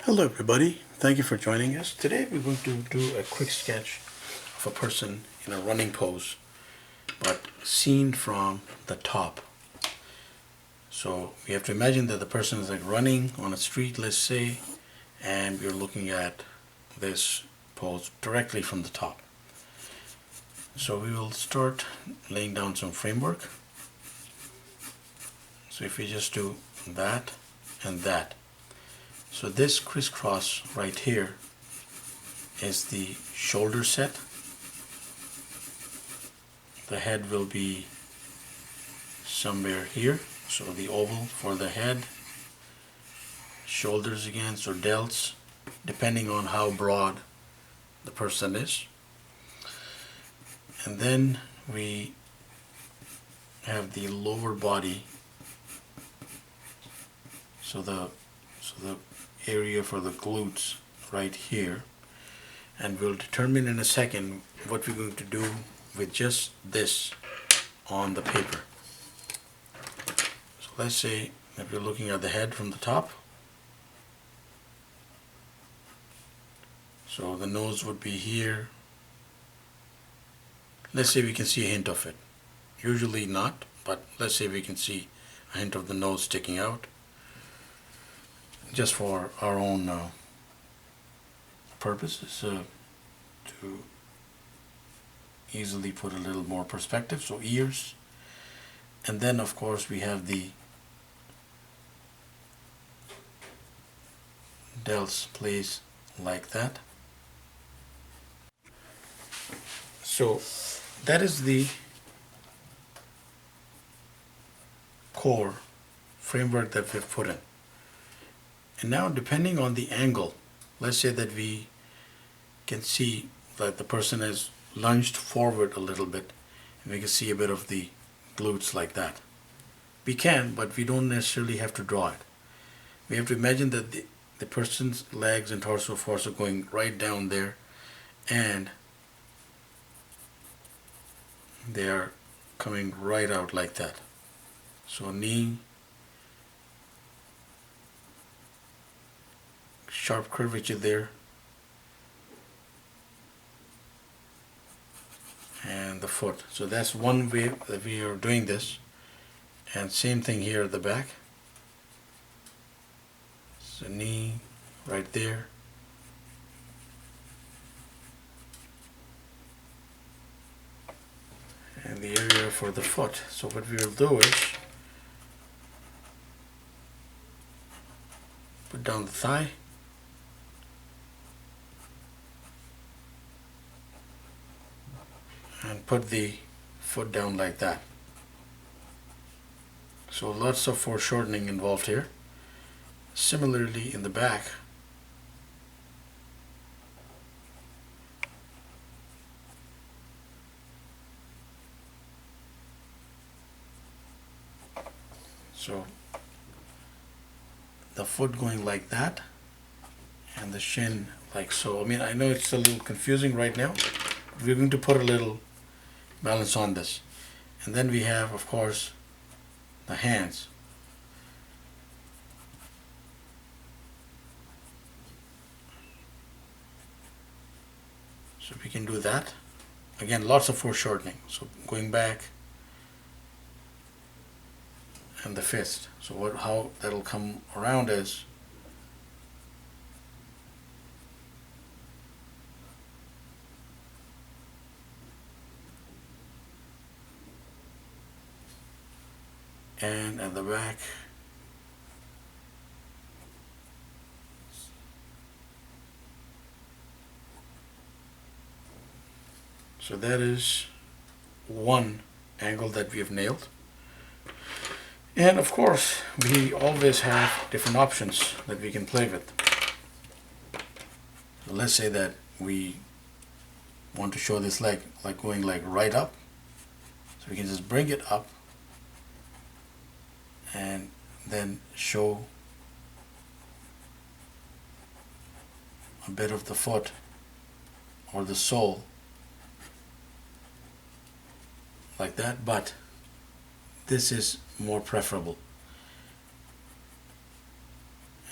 Hello everybody, thank you for joining us. Today we're going to do a quick sketch of a person in a running pose, but seen from the top. So we have to imagine that the person is like running on a street, let's say, and we're looking at this pose directly from the top. So we will start laying down some framework. So if we just do that and that. So this crisscross right here is the shoulder set. The head will be somewhere here. So the oval for the head. Shoulders again, so delts, depending on how broad the person is. And then we have the lower body. So the area for the glutes right here, and we'll determine in a second what we're going to do with just this on the paper. So let's say that we're looking at the head from the top. So the nose would be here. Let's say we can see a hint of it. Usually not, but let's say we can see a hint of the nose sticking out, just for our own purposes, to easily put a little more perspective. So ears, and then of course we have the delts placed like that. So that is the core framework that we've put in. And now, depending on the angle, let's say that we can see that the person is lunged forward a little bit, and we can see a bit of the glutes like that. We can, but we don't necessarily have to draw it. We have to imagine that the person's legs and torso force are going right down there, and they are coming right out like that. So knee, sharp curvature there, and the foot. So that's one way that we are doing this, and same thing here at the back. So knee right there, and the area for the foot. So what we will do is put down the thigh, and put the foot down like that. So lots of foreshortening involved here. Similarly in the back, so the foot going like that, and the shin like so. I mean, I know it's a little confusing right now, but we're going to put a little balance on this. And then we have, of course, the hands. So we can do that. Again, lots of foreshortening. So going back, and the fist. So how that'll come around is and at the back, so that is one angle that we have nailed. And of course we always have different options that we can play with. So let's say that we want to show this leg like going like right up, so we can just bring it up and then show a bit of the foot or the sole like that, but this is more preferable.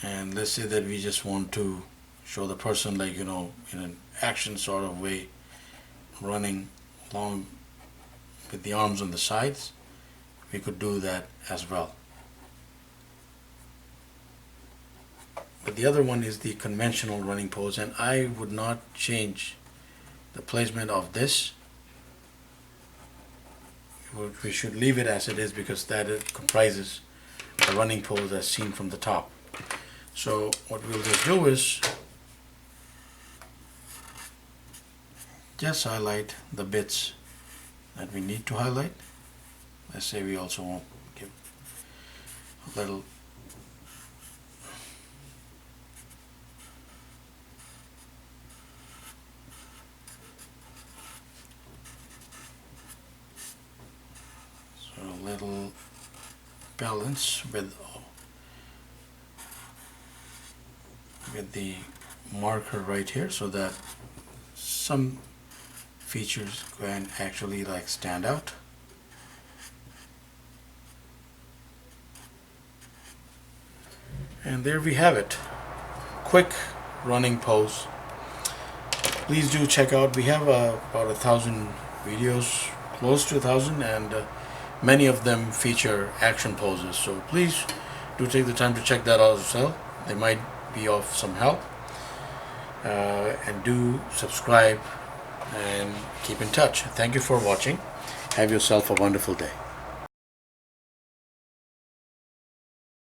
And let's say that we just want to show the person, like, in an action sort of way, running along with the arms on the sides. We could do that as well. But the other one is the conventional running pose, and I would not change the placement of this. We should leave it as it is, because that it comprises the running pose as seen from the top. So what we'll just do is just highlight the bits that we need to highlight. Let's say we also want to give a little balance with the marker right here, so that some features can actually like stand out. And there we have it. Quick running pose. Please do check out. We have about 1,000 videos, close to 1,000, and many of them feature action poses. So please do take the time to check that out as well. They might be of some help. And do subscribe and keep in touch. Thank you for watching. Have yourself a wonderful day.